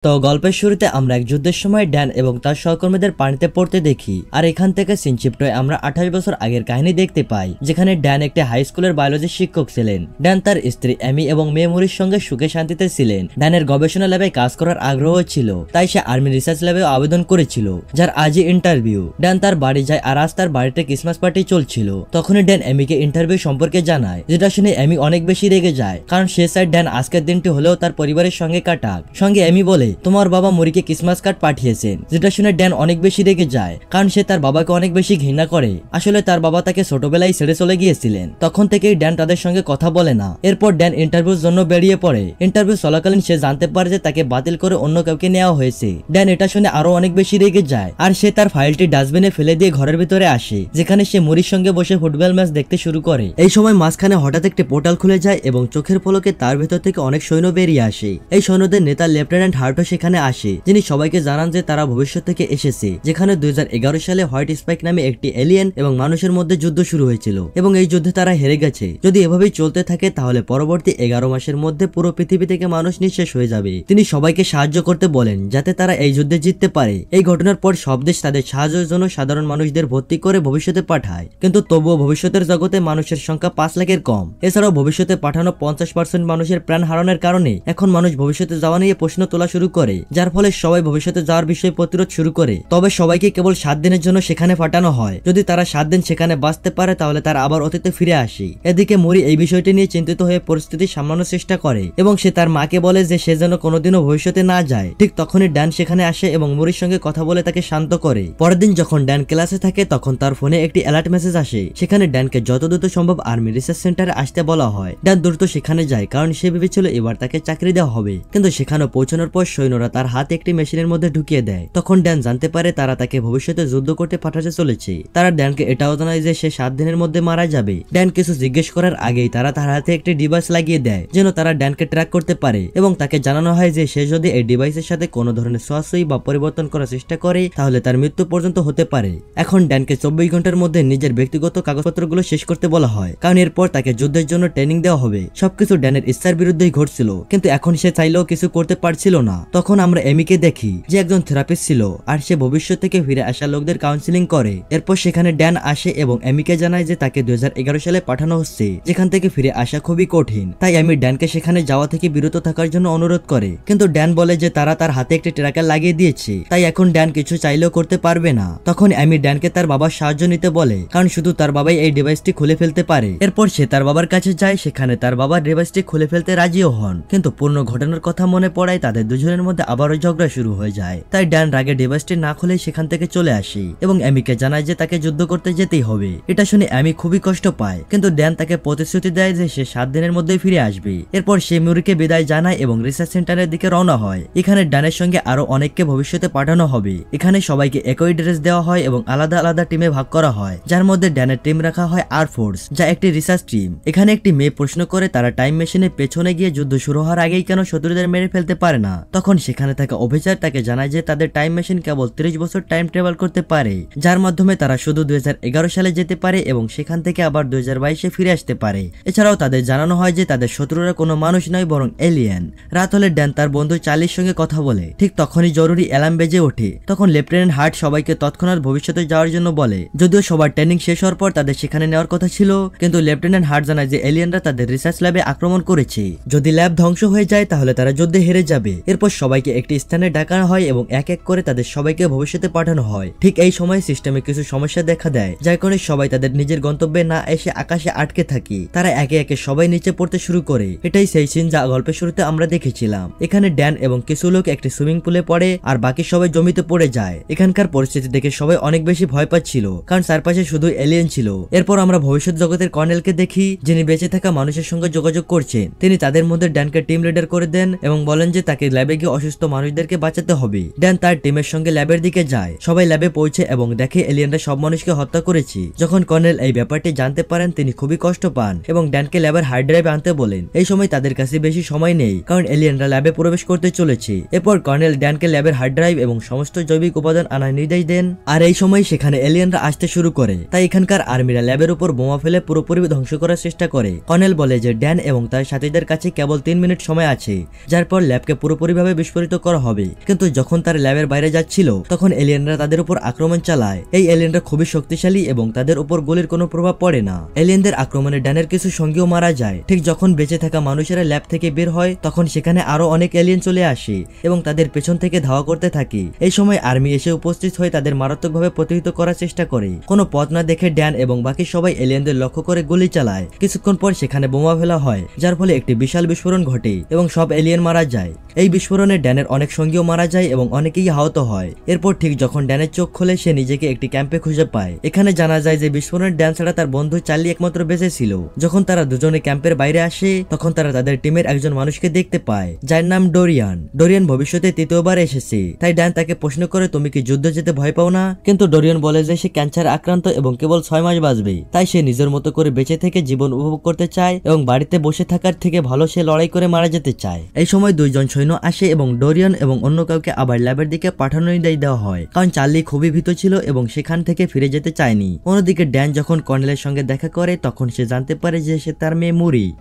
তো গল্পের শুরুতে আমরা এক যুদ্ধের সময় ড্যান এবং তার সহকর্মীদের পানিতে পড়তে দেখি, আর এখান থেকে সিনচিপ্টয় আমরা 28 বছর আগের কাহিনী দেখতে পাই, যেখানে ড্যান একটি হাই স্কুলের বায়োলজির শিক্ষক ছিলেন। ড্যান তার স্ত্রী অ্যামি এবং মেয়ে মরির সঙ্গে সুখে শান্তিতে ছিলেন। ড্যানের গবেষণা ল্যাবে কাজ করার আগ্রহ ছিল, তাই সে আর্মি রিসার্চ ল্যাবেও আবেদন করেছিল, যার আজই ইন্টারভিউ। ড্যান তার বাড়ি যায়, আর আজ তার বাড়িতে ক্রিসমাস পার্টি চলছিল। তখনই ড্যান অ্যামিকে ইন্টারভিউ সম্পর্কে জানায়, যেটা শুনে অ্যামি অনেক বেশি রেগে যায়, কারণ সে চায় ড্যান আজকের দিনটি হলেও তার পরিবারের সঙ্গে কাটাক। সঙ্গে অ্যামি বলে, তোমার বাবা মরিকে ক্রিসমাস কার্ড পাঠিয়েছেন, যেটা শুনে ড্যান অনেক বেশি রেগে যায়, কারণ সে তার বাবাকে অনেক বেশি ঘৃণা করে। আসলে তার বাবা তাকে ছোটবেলায় ছেড়ে চলে গিয়েছিলেন। তখন থেকেই ড্যান তাদের সঙ্গে কথা বলে না। এরপর ড্যান ইন্টারভিউর জন্য বেরিয়ে পড়ে। ইন্টারভিউ চলাকালীন সে জানতে পারে যে তাকে বাতিল করে অন্য কাউকে নেওয়া হয়েছে। ড্যান এটা শুনে আরো অনেক বেশি রেগে যায়, আর সে তার ফাইলটি ডাস্টবিনে ফেলে দিয়ে ঘরের ভিতরে আসে, যেখানে সে মরির সঙ্গে বসে ফুটবল ম্যাচ দেখতে শুরু করে। এই সময় মাঝখানে হঠাৎ একটি পোর্টাল খুলে যায় এবং চোখের পলকে তার ভেতর থেকে অনেক সৈন্য বেরিয়ে আসে। এই সৈন্যদের নেতা লেফটেন্যান্ট হার্টও সেখানে আসে, যিনি সবাইকে জানান যে তারা ভবিষ্যৎ থেকে এসেছে, যেখানে 2011 সালে হোয়াইট স্পাইক নামে একটি এলিয়েন এবং মানুষের মধ্যে যুদ্ধ শুরু হয়েছিল, এবং এই যুদ্ধে তারা হেরে গেছে। যদি এভাবেই চলতে থাকে তাহলে পরবর্তী 11 মাসের মধ্যে পুরো পৃথিবী থেকে মানুষ নিঃশেষ হয়ে যাবে। তিনি সবাইকে সাহায্য করতে বলেন, যাতে তারা এই যুদ্ধে জিততে পারে। এই ঘটনার পর সব দেশ তাদের সাহায্যের জন্য সাধারণ মানুষদের ভর্তি করে ভবিষ্যতে পাঠায়, কিন্তু তবুও ভবিষ্যতের জগতে মানুষের সংখ্যা 5 লাখের কম। এছাড়াও ভবিষ্যতে পাঠানো 50% মানুষের প্রাণ হারানোর কারণে এখন মানুষ ভবিষ্যতে যাওয়া নিয়ে প্রশ্ন তোলা শুরু করে, যার ফলে সবাই ভবিষ্যতে যাওয়ার বিষয়ে প্রতিরোধ শুরু করে। তবে সবাইকে কেবল 7 দিনের জন্য সেখানে পাঠানো হয়। যদি তারা 7 দিন সেখানে বাঁচতে পারে তাহলে তারা আবার অতীতে ফিরে আসে। এদিকে মরি এই বিষয়টি নিয়ে চিন্তিত হয়ে পরিস্থিতি সামলানোর চেষ্টা করে, এবং সে তার মাকে বলে যে সে যেন কোনোদিনও ভবিষ্যতে না যায়। ঠিক তখনই ড্যান সেখানে আসে এবং মরির সঙ্গে কথা বলে তাকে শান্ত করে। পরের দিন যখন ড্যান ক্লাসে থাকে তখন তার ফোনে একটি অ্যালার্ট মেসেজ আসে, সেখানে ড্যানকে যত দ্রুত সম্ভব আর্মি রিসার্চ সেন্টারে আসতে বলা হয়। ড্যান দ্রুত সেখানে যায়, কারণ সে ভেবেছিল এবার তাকে চাকরি দেওয়া হবে, কিন্তু সেখানে পৌঁছানোর পর সৈন্যরা তার হাতে একটি মেশিনের মধ্যে ঢুকিয়ে দেয়। তখন ড্যান জানতে পারে তারা তাকে ভবিষ্যতে যুদ্ধ করতে পাঠাতে চলেছে। তারা ড্যানকে এটাও জানায় যে সে 7 দিনের মধ্যে মারা যাবে। ড্যান কিছু জিজ্ঞেস করার আগেই তারা তার হাতে একটি ডিভাইস লাগিয়ে দেয়, যেন তারা ড্যানকে ট্র্যাক করতে পারে, এবং তাকে জানানো হয় যে সে যদি এই ডিভাইসের সাথে কোনো ধরনের ছোঁয়াছুঁই বা পরিবর্তন করার চেষ্টা করে তাহলে তার মৃত্যু পর্যন্ত হতে পারে। এখন ড্যানকে 24 ঘন্টার মধ্যে নিজের ব্যক্তিগত কাগজপত্রগুলো শেষ করতে বলা হয়, কারণ এরপর তাকে যুদ্ধের জন্য ট্রেনিং দেওয়া হবে। সবকিছু ড্যানের ইচ্ছার বিরুদ্ধেই ঘটছিল, কিন্তু এখন সে চাইলেও কিছু করতে পারছিল না। তখন আমরা এমিকে দেখি, যে একজন থেরাপিস্ট ছিল, আর সে ভবিষ্যৎ থেকে ফিরে আসা লোকদের কাউন্সিলিং করে। এরপর সেখানে ড্যান আসে এবং এমিকে জানায় যে তাকে 2011 সালে পাঠানো হচ্ছে, যেখান থেকে ফিরে আসা খুবই কঠিন। তাই এমি ড্যানকে সেখানে যাওয়া থেকে বিরত থাকার জন্য অনুরোধ করে, কিন্তু ড্যান বলে যে তারা তার হাতে একটি ট্র্যাকার লাগিয়ে দিয়েছে, তাই এখন ড্যান কিছু চাইলেও করতে পারবে না। তখন এমি ড্যানকে তার বাবার সাহায্য নিতে বলে, কারণ শুধু তার বাবাই এই ডিভাইসটি খুলে ফেলতে পারে। এরপর সে তার বাবার কাছে যায়, সেখানে তার বাবার ডিভাইসটি খুলে ফেলতে রাজিও হন, কিন্তু পূর্ণ ঘটনার কথা মনে পড়ায় তাদের দুজনের মধ্যে আবারও ঝগড়া শুরু হয়ে যায়। তাই ড্যান রাগে ডিভাইসটি না খুলে সেখান থেকে চলে আসে এবং এমিকে জানায় যে তাকে যুদ্ধ করতে যেতেই হবে। এটা শুনে এমি খুবই কষ্ট পায়, কিন্তু ড্যান তাকে প্রতিশ্রুতি দেয় যে সে 7 দিনের মধ্যেই ফিরে আসবে। এরপর সে মরিকে বিদায় জানায় এবং রিসার্চ সেন্টারের দিকে রওনা হয়। এখানে ড্যানের সঙ্গে আরো অনেককে ভবিষ্যতে পাঠানো হবে। এখানে সবাইকে একই ড্রেস দেওয়া হয় এবং আলাদা আলাদা টিমে ভাগ করা হয়, যার মধ্যে ড্যানের টিম রাখা হয় আর ফোর্স, যা একটি রিসার্চ টিম। এখানে একটি মেয়ে প্রশ্ন করে তারা টাইম মেশিনের পেছনে গিয়ে যুদ্ধ শুরু হওয়ার আগেই কেন শত্রুদের মেরে ফেলতে পারে না। তখন সেখানে থাকা অফিসার তাকে জানায় যে তাদের টাইম মেশিন কেবল 30 বছর টাইম ট্রাভেল করতে পারে, যার মাধ্যমে তারা শুধু 2011 সালে যেতে পারে এবং সেখান থেকে আবার 2022-এ ফিরে আসতে পারে। এছাড়াও তাদের জানানো হয় যে তাদের শত্রুরা কোনো মানুষ নয় বরং এলিয়েন। রাত হলে ড্যান তার বন্ধু চার্লির সঙ্গে কথা বলে। ঠিক তখনই জরুরি অ্যালার্ম বেজে ওঠে। তখন লেফটেন্যান্ট হার্ট সবাইকে তৎক্ষণাৎ ভবিষ্যতে যাওয়ার জন্য বলে, যদিও সবার ট্রেনিং শেষ হওয়ার পর তাদের সেখানে নেওয়ার কথা ছিল, কিন্তু লেফটেন্যান্ট হার্ট জানায় যে এলিয়েনরা তাদের রিসার্চ ল্যাবে আক্রমণ করেছে। যদি ল্যাব ধ্বংস হয়ে যায় তাহলে তারা যুদ্ধে হেরে যাবে। এরপর সবাইকে একটি স্থানে ডাকানো হয় এবং এক এক করে তাদের সবাইকে ভবিষ্যতে পাঠানো হয়। ঠিক এই সময় সিস্টেমে কিছু সমস্যা দেখা দেয়, যার কারণে সবাই তাদের নিজের গন্তব্যে না এসে আকাশে আটকে থাকে। তারা একে একে সবাই নিচে পড়তে শুরু করে। এটাই সেই সিন যা গল্পের শুরুতে আমরা দেখেছিলাম। এখানে ড্যান এবং কিছু লোক একটি সুইমিং পুলে পড়ে, আর বাকি সবাই জমিতে পড়ে যায়। এখানকার পরিস্থিতি দেখে সবাই অনেক বেশি ভয় পাচ্ছিল, কারণ চারপাশে শুধু এলিয়েন ছিল। এরপর আমরা ভবিষ্যৎ জগতের কর্নেলকে দেখি, যিনি বেঁচে থাকা মানুষের সঙ্গে যোগাযোগ করছেন। তিনি তাদের মধ্যে ড্যানকে টিম লিডার করে দেন এবং বলেন যে তাকে ল্যাবে গিয়ে অসুস্থ মানুষদেরকে বাঁচাতে হবে। ড্যান তার টিমের সঙ্গে ল্যাবের দিকে যায়। সবাই ল্যাবে পৌঁছে এবং দেখে এলিয়েনরা সব মানুষকে হত্যা করেছে। যখন কর্নেল এই ব্যাপারটি জানতে পারেন তিনি খুবই কষ্ট পান এবং ড্যানকে ল্যাবের হার্ড ড্রাইভে আনতে বলেন। এই সময় তাদের কাছে বেশি সময় নেই, কারণ এলিয়েনরা ল্যাবে প্রবেশ করতে চলেছে। এরপর কর্নেল ড্যানকে ল্যাবের হার্ড ড্রাইভ এবং সমস্ত জৈবিক উপাদান আনার নির্দেশ দেন, আর এই সময় সেখানে এলিয়েনরা আসতে শুরু করে। তাই এখানকার আর্মিরা ল্যাবের উপর বোমা ফেলে পুরোপুরি ধ্বংস করার চেষ্টা করে। কর্নেল বলে যে ড্যান এবং তার সাথীদের কাছে কেবল 3 মিনিট সময় আছে, যার পর ল্যাবকে পুরোপুরিভাবে সুরক্ষিতভাবে বিস্ফোরিত করা হবে। কিন্তু যখন তার ল্যাবের বাইরে যাচ্ছিল তখন এলিয়েনরা তাদের উপর আক্রমণ চালায়। এই এলিয়েনরা খুবই শক্তিশালী এবং তাদের উপর গুলির কোনো প্রভাব পড়ে না। এলিয়েনদের আক্রমণে ড্যানের কিছু সঙ্গীও মারা যায়। ঠিক যখন বেঁচে থাকা মানুষেরা ল্যাব থেকে বের হয় তখন সেখানে আরো অনেক এলিয়েন চলে আসে এবং তাদের পেছন থেকে ধাওয়া করতে থাকে। এই সময় আর্মি এসে উপস্থিত হয়ে তাদের মারাত্মকভাবে প্রতিহত করার চেষ্টা করে। কোনো পথ না দেখে ড্যান এবং বাকি সবাই এলিয়েনদের লক্ষ্য করে গুলি চালায়। কিছুক্ষণ পর সেখানে বোমা ফেলা হয়, যার ফলে একটি বিশাল বিস্ফোরণ ঘটে এবং সব এলিয়েন মারা যায়। এই বিস্ফোরণে ড্যানের অনেক সঙ্গীও মারা যায় এবং অনেকেই আহত হয়। এরপর ঠিক যখন ড্যানের চোখ খোলে সে নিজেকে একটি ক্যাম্পে খুঁজে পায়। এখানে জানা যায় যে বিস্ফোরণের ড্যান ছাড়া তার বন্ধু চার্লি একমাত্র বেঁচে ছিল। যখন তারা দুজনে ক্যাম্পের বাইরে আসে তখন তারা তাদের টিমের একজন মানুষকে দেখতে পায় যার নাম ডোরিয়ান। ডোরিয়ান ভবিষ্যতে তৃতীয়বার এসেছে, তাই ড্যান তাকে প্রশ্ন করে তুমি কি যুদ্ধ যেতে ভয় পাও না? কিন্তু ডোরিয়ান বলে যে সে ক্যান্সার আক্রান্ত এবং কেবল 6 মাস বাঁচবে, তাই সে নিজের মতো করে বেঁচে থেকে জীবন উপভোগ করতে চায় এবং বাড়িতে বসে থাকার থেকে ভালো সে লড়াই করে মারা যেতে চায়। এই সময় দুইজন সৈন্য আসে এবং ডোরিয়ান এবং অন্য কাউকে আবার ল্যাবের দিকে পাঠানোর নির্দেশ দেওয়া হয়, কারণ চার্লি খুবই ভীত ছিল এবং সেখান থেকে ফিরে যেতে চায়নি। অন্যদিকে ড্যান যখন কর্নেলের সঙ্গে দেখা করে তখন সে জানতে পারে যে সে তার মেয়ে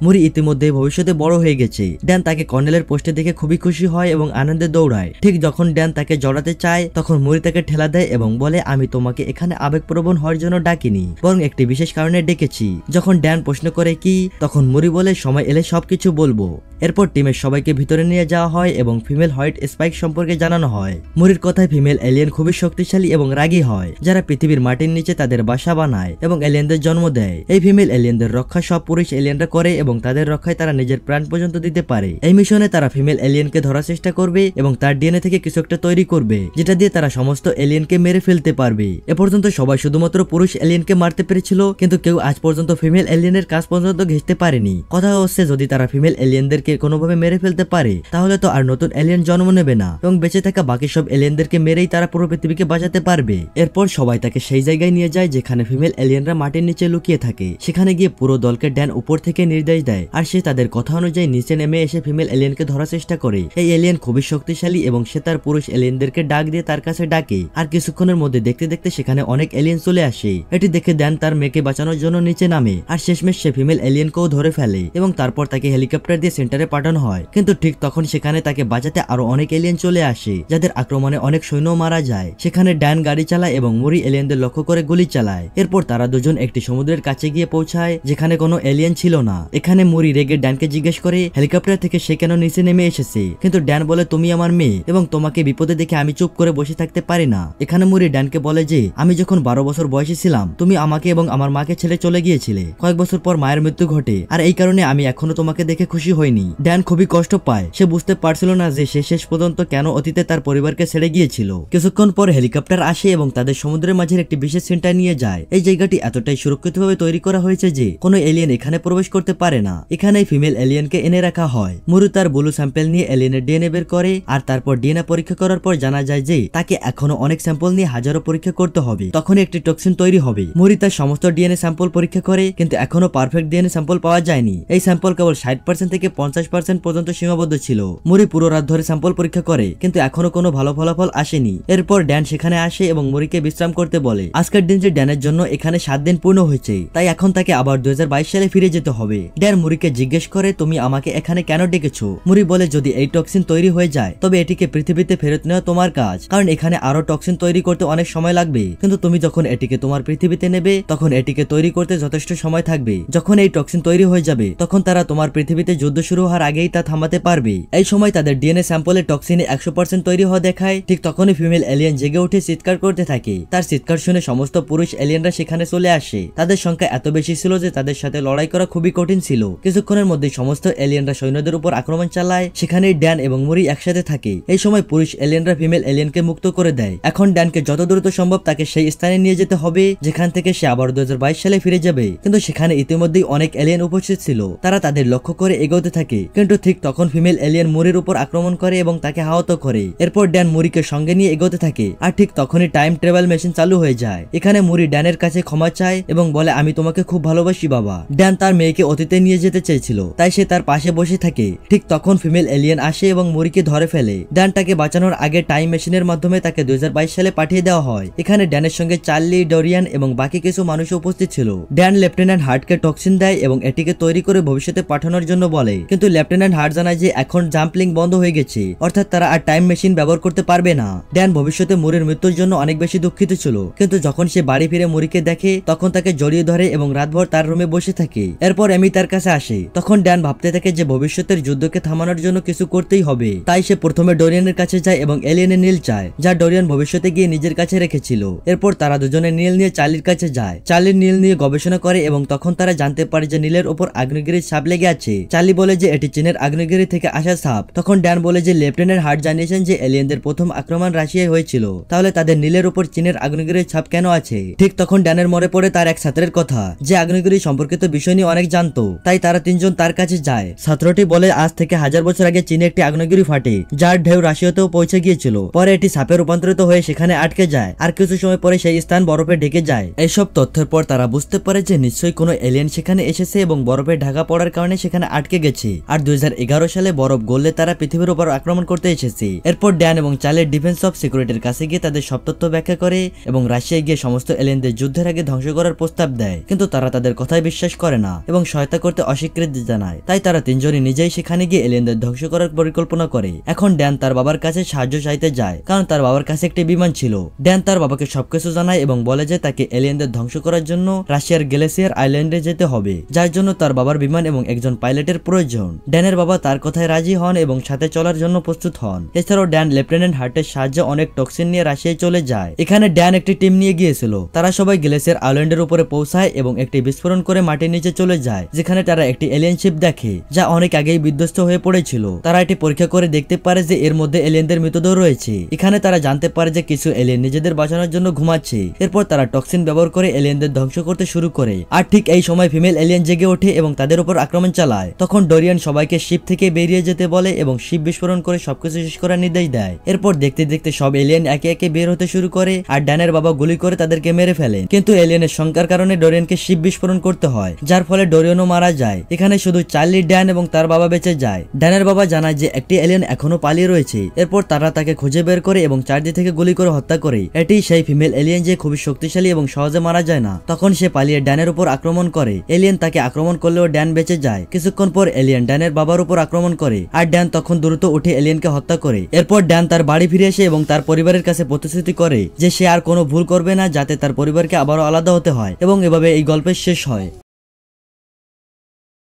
মুরি ইতিমধ্যে ভবিষ্যতে বড় হয়ে গেছে। ড্যান তাকে কর্নেলের পোস্টে দেখে খুবই খুশি হয় এবং আনন্দে দৌড়ায়। ঠিক যখন ড্যান তাকে জড়াতে চায় তখন মুরি তাকে ঠেলা দেয় এবং বলে আমি তোমাকে এখানে আবেগপ্রবণ হওয়ার জন্য ডাকিনি, বরং একটি বিশেষ কারণে ডেকেছি। যখন ড্যান প্রশ্ন করে কি, তখন মুরি বলে সময় এলে সবকিছু বলবো। এরপর টিমের সবাইকে ভিতরে নিয়ে যাওয়া হয় এবং ফিমেল হোয়াইট স্পাইক সম্পর্কে জানানো হয়। মুরির কথায় ফিমেল এলিয়েন খুবই শক্তিশালী এবং রাগী হয়, যারা পৃথিবীর মাটির নিচে তাদের বাসা বানায় এবং এলিয়েনদের জন্ম দেয়। এই ফিমেল এলিয়েনদের রক্ষা সব পুরুষ এলিয়েনরা করে এবং তাদের রক্ষায় তারা নিজের প্রাণ পর্যন্ত দিতে পারে। এই মিশনে তারা ফিমেল এলিয়েনকে ধরার চেষ্টা করবে এবং তার ডিএনএ থেকে কিছু একটা তৈরি করবে, যেটা দিয়ে তারা সমস্ত এলিয়েনকে মেরে ফেলতে পারবে। এ পর্যন্ত সবাই শুধুমাত্র পুরুষ এলিয়েনকে মারতে পেরেছিল, কিন্তু কেউ আজ পর্যন্ত ফিমেল এলিয়েনের কাজ পর্যন্ত ঘেঁষতে পারেনি। কথা হচ্ছে যদি তারা ফিমেল এলিয়েনদেরকে কোনোভাবে মেরে ফেলতে পারে তাহলে তো আর নতুন এলিয়েন জন্ম নেবে না এবং বেঁচে থাকা বাকি সব এলিয়েনদেরকে মেরেই তারা পুরো পৃথিবীকে বাঁচাতে পারবে। এরপর সবাই তাকে সেই জায়গায় নিয়ে যায় যেখানে ফিমেল এলিয়েনরা মাটির নিচে লুকিয়ে থাকে। সেখানে গিয়ে পুরো দলকে ড্যান উপর থেকে নির্দেশ দেয় আর সে তাদের কথা অনুযায়ী নিচে নেমে এসে ফিমেল এলিয়েনকে ধরার চেষ্টা করে। এই এলিয়েন খুবই শক্তিশালী এবং সে তার পুরুষ এলিয়েনদেরকে ডাক দিয়ে তার কাছে ডাকে। আর কিছুক্ষণের মধ্যে দেখতে দেখতে সেখানে অনেক এলিয়েন চলে আসে। এটি দেখে ড্যান তার মেয়েকে বাঁচানোর জন্য নিচে নামে আর শেষমেশ সে ফিমেল এলিয়েনকেও ধরে ফেলে এবং তারপর তাকে হেলিকপ্টার দিয়ে সেন্টারে পাঠানো হয়। কিন্তু ঠিক তখন সেখানে তাকে বাঁচাতে আরো অনেক এলিয়েন চলে আসে, যাদের আক্রমণে অনেক সৈন্য মারা যায়। সেখানে ড্যান গাড়ি চালায় এবং মুরি এলিয়েনদের লক্ষ্য করে গুলি চালায়। এরপর তারা দুজন একটি সমুদ্রের কাছে গিয়ে পৌঁছায় যেখানে কোনো এলিয়েন ছিল না। এখানে মুরি রেগে ড্যানকে জিজ্ঞেস করে হেলিকপ্টার থেকে সে কেন নিচে নেমে এসেছে, কিন্তু ড্যান বলে তুমি আমার মেয়ে এবং তোমাকে বিপদে দেখে আমি চুপ করে বসে থাকতে পারি না। এখানে মুরি ড্যানকে বলে যে আমি যখন 12 বছর বয়সী ছিলাম তুমি আমাকে এবং আমার মাকে ছেড়ে চলে গিয়েছিলে। কয়েক বছর পর মায়ের মৃত্যু ঘটে আর এই কারণে আমি এখনো তোমাকে দেখে খুশি হইনি। ড্যান খুবই কষ্ট পায়, সে বুঝতে পারছিল না যে সে শেষ পর্যন্ত কেন অতীতে তার পরিবারকে ছেড়ে গিয়েছিল। কিছুক্ষণ পর হেলিকপ্টার আসে এবং তাদের সমুদ্রের মাঝের একটি বিশেষ সেন্টার নিয়ে যায়। এই জায়গাটি এতটাই সুরক্ষিতভাবে তৈরি করা হয়েছে যে কোনো এলিয়েন এখানে প্রবেশ করতে পারে না। এখানে ফিমেল এলিয়েনকে এনে রাখা হয়। মুরু তার ব্লু স্যাম্পল নিয়ে এলিয়েনের ডিএনএ বের করে আর তারপর ডিএনএ পরীক্ষা করার পর জানা যায় যে তাকে এখনো অনেক স্যাম্পল নিয়ে হাজারো পরীক্ষা করতে হবে, তখন একটি টক্সিন তৈরি হবে। মুরি তার সমস্ত ডিএনএ স্যাম্পল পরীক্ষা করে কিন্তু এখনো পারফেক্ট ডিএনএ স্যাম্পল পাওয়া যায়নি। এই স্যাম্পল কেবল 60% থেকে 50% পর্যন্ত সীমাবদ্ধ ছিল। মুরি পুরো রাত ধরে স্যাম্পল পরীক্ষা করে কিন্তু এখনো কোনো ভালো ফলাফল আসেনি। এরপর ড্যান সেখানে আসে এবং মুরিকে বিশ্রাম করতে বলে। আজকের দিন যে ড্যানের জন্য এখানে 7 দিন পূর্ণ হয়েছে, তাই এখন তাকে আবার 2022 সালে ফিরে যেতে হবে। ড্যান মুরিকে জিজ্ঞেস করে তুমি আমাকে এখানে কেন ডেকেছো? মুরি বলে যদি এই টক্সিন তৈরি হয়ে যায় তবে এটিকে পৃথিবীতে ফেরত নেওয়া তোমার কাজ, কারণ এখানে আরো টক্সিন তৈরি করতে অনেক সময় লাগবে, কিন্তু তুমি যখন এটিকে তোমার পৃথিবীতে নেবে তখন এটিকে তৈরি করতে যথেষ্ট সময় থাকবে। যখন এই টক্সিন তৈরি হয়ে যাবে তখন তারা তোমার পৃথিবীতে যুদ্ধ শুরু হওয়ার আগেই তা থামাতে পারবে। এই সময় তাদের ডিএনএ স্যাম্পলে টক্সিনে 100% তৈরি হওয়া দেখায়। ঠিক তখনই ফিমেল এলিয়েন জেগে উঠে চিৎকার করতে থাকে। তার চিৎকার শুনে সমস্ত পুরুষ এলিয়েনরা সেখানে চলে আসে। তাদের সংখ্যা এত বেশি ছিল যে তাদের সাথে লড়াই করা খুবই কঠিন ছিল। কিছুক্ষণের মধ্যে সমস্ত এলিয়েনরা সৈন্যদের উপর আক্রমণ চালায়। সেখানেই ড্যান এবং মুরি একসাথে থাকে। এই সময় পুরুষ এলিয়েনরা ফিমেল এলিয়েনকে মুক্ত করে দেয়। এখন ড্যানকে যত দ্রুত সম্ভব তাকে সেই স্থানে নিয়ে যেতে হবে যেখান থেকে সে আবার 2022 সালে ফিরে যাবে। কিন্তু সেখানে ইতিমধ্যেই অনেক এলিয়েন উপস্থিত ছিল। তারা তাদের লক্ষ্য করে এগোতে থাকে, কিন্তু ঠিক তখন ফিমেল এলিয়েন মুরির উপর আক্রমণ করে এবং তাকে আহত করে। এরপর ড্যান মুরিকে সঙ্গে নিয়ে এগোতে থাকে আর ঠিক তখনই টাইম ট্রাভেল মেশিন চালু হয়ে যায়। এখানে মুরি ড্যানের কাছে ক্ষমা চায় এবং বলে আমি তোমাকে খুব ভালোবাসি বাবা। ড্যান তার মেয়েকে অতীতে নিয়ে যেতে চেয়েছিল, তাই সে তার পাশে বসে থাকে। ঠিক তখন ফিমেল এলিয়েন আসে এবং মুরিকে ধরে ফেলে। ড্যান তাকে বাঁচানোর আগে টাইম মেশিনের মাধ্যমে তাকে 2022 সালে পাঠিয়ে দেওয়া হয়। এখানে ড্যানের সঙ্গে চার্লি, ডোরিয়ান এবং বাকি কিছু মানুষ উপস্থিত ছিল। ড্যান লেফটেন্যান্ট হার্টকে টক্সিন দেয় এবং এটিকে তৈরি করে ভবিষ্যতে পাঠানোর জন্য বলে, কিন্তু কিন্তু লেফটেন্যান্ট হার্ট জানায় যে এখন জাম্পলিং বন্ধ হয়ে গেছে, অর্থাৎ তারা আর টাইম মেশিন ব্যবহার করতে পারবে না। ড্যান ভবিষ্যতে মুরির মৃত্যুর জন্য অনেক বেশি দুঃখিত ছিল, কিন্তু যখন সে বাড়ি ফিরে মুরিকে দেখে তখন তাকে জড়িয়ে ধরে এবং রাতভর তার রুমে বসে থাকে। এরপর এমি তার কাছে আসে। তখন ড্যান ভাবতে থাকে যে ভবিষ্যতের যুদ্ধকে থামানোর জন্য কিছু করতেই হবে। তাই সে প্রথমে ডোরিয়ানের কাছে যায় এবং এলিয়েনের নীল চায়, যা ডোরিয়ান ভবিষ্যতে গিয়ে নিজের কাছে রেখেছিল। এরপর তারা দুজনে নীল নিয়ে চার্লির কাছে যায়। চার্লির নীল নিয়ে গবেষণা করে এবং তখন তারা জানতে পারে যে নীলের উপর আগ্নেয়গিরির ছাপ লেগে আছে। চার্লি বলে যে এটি চীনের আগ্নেয়গিরি থেকে আসা ছাপ। তখন ড্যান বলে যে লেফটেন্যান্ট হার্ট জানিয়েছেন যে এলিয়েনদের প্রথম আক্রমণ রাশিয়ায় হয়েছিল, তাহলে তাদের নীলের উপর চীনের আগ্নেয়গিরির ছাপ কেন আছে? ঠিক তখন ড্যানের মনে পড়ে তার এক ছাত্রের কথা, যে আগ্নেয়গিরি সম্পর্কিত বিষয় নিয়ে অনেক জানতো। তাই তারা তিনজন তার কাছে যায়। ছাত্রটি বলে আজ থেকে 1000 বছর আগে চীনে একটি আগ্নেয়গিরি ফাটে, যার ঢেউ রাশিয়াতেও পৌঁছে গিয়েছিল। পরে এটি সাপে রূপান্তরিত হয়ে সেখানে আটকে যায়, আর কিছু সময় পরে সেই স্থান বরফে ঢেকে যায়। এইসব তথ্যের পর তারা বুঝতে পারে যে নিশ্চয়ই কোনো এলিয়েন সেখানে এসেছে এবং বরফে ঢাকা পড়ার কারণে সেখানে আটকে গেছে। আর 2011 সালে বরফ গললে তারা পৃথিবীর উপর আক্রমণ করতে এসেছে। এরপর ড্যান এবং চার্লির ডিফেন্স অফ সিকিউরিটির কাছে গিয়ে তাদের সব তথ্য ব্যাখ্যা করে এবং রাশিয়ায় গিয়ে সমস্ত এলিয়েনদের যুদ্ধের আগে ধ্বংস করার প্রস্তাব দেয়, কিন্তু তারা তাদের কথায় বিশ্বাস করে না এবং সহায়তা করতে অস্বীকৃতি জানায়। তাই তারা তিনজনই নিজেই সেখানে গিয়ে এলিয়েনদের ধ্বংস করার পরিকল্পনা করে। এখন ড্যান তার বাবার কাছে সাহায্য চাইতে যায়, কারণ তার বাবার কাছে একটি বিমান ছিল। ড্যান তার বাবাকে সবকিছু জানায় এবং বলে যে তাকে এলিয়েনদের ধ্বংস করার জন্য রাশিয়ার গ্লেসিয়ার আইল্যান্ডে যেতে হবে, যার জন্য তার বাবার বিমান এবং একজন পাইলটের প্রয়োজন। ড্যানের বাবা তার কথায় রাজি হন এবং সাথে চলার জন্য প্রস্তুত হন। এছাড়াও ড্যান লেফটেন্যান্ট হার্টের সাহায্যে অনেক টক্সিন নিয়ে রাশিয়ায় চলে যায়। এখানে ড্যান একটি টিম নিয়ে গিয়েছিল। তারা সবাই গ্লেসিয়ার আইল্যান্ডের উপরে পৌঁছায় এবং একটি বিস্ফোরণ করে মাটির নিচে চলে যায়, যেখানে তারা একটি এলিয়েন শিপ দেখে, যা অনেক আগেই বিধ্বস্ত হয়ে পড়েছিল। তারা এটি পরীক্ষা করে দেখতে পারে যে এর মধ্যে এলিয়েনদের মৃতদেহ রয়েছে। এখানে তারা জানতে পারে যে কিছু এলিয়েন নিজেদের বাঁচানোর জন্য ঘুমাচ্ছে। এরপর তারা টক্সিন ব্যবহার করে এলিয়েনদের ধ্বংস করতে শুরু করে। আর ঠিক এই সময় ফিমেল এলিয়েন জেগে ওঠে এবং তাদের উপর আক্রমণ চালায়। তখন ডোরিয়ান সবাইকে শিপ থেকে বেরিয়ে যেতে বলে এবং শিপ বিস্ফোরণ করে সবকিছু শেষ করার নির্দেশ দেয়। এরপর দেখতে দেখতে সব এলিয়েন একে একে বের হতে শুরু করে আর ড্যানের বাবা গুলি করে তাদেরকে মেরে ফেলেন। কিন্তু এলিয়েনের সংখ্যার কারণে ডোরিয়ানকে শিপ বিস্ফোরণ করতে হয়, যার ফলে ডোরিয়ানও মারা যায়। এখানে শুধু চার্লি, ড্যান এবং তার বাবা বেঁচে যায়। ড্যানের বাবা জানায় যে একটি এলিয়েন এখনো পালিয়ে রয়েছে। এরপর তারা তাকে খুঁজে বের করে এবং চারদিক থেকে গুলি করে হত্যা করে। এটি সেই ফিমেল এলিয়েন যে খুবই শক্তিশালী এবং সহজে মারা যায় না। তখন সে পালিয়ে ড্যানের উপর আক্রমণ করে। এলিয়েন তাকে আক্রমণ করলেও ড্যান বেঁচে যায়। কিছুক্ষণ পর এলিয়েন ড্যানের বাবার উপর আক্রমণ করে আর ড্যান তখন দ্রুত উঠে এলিয়েনকে হত্যা করে। এরপর ড্যান তার বাড়ি ফিরে আসে এবং তার পরিবারের কাছে প্রতিশ্রুতি করে যে সে আর কোনো ভুল করবে না, যাতে তার পরিবারকে আবারও আলাদা হতে হয়। এবং এভাবে এই গল্পের শেষ হয়।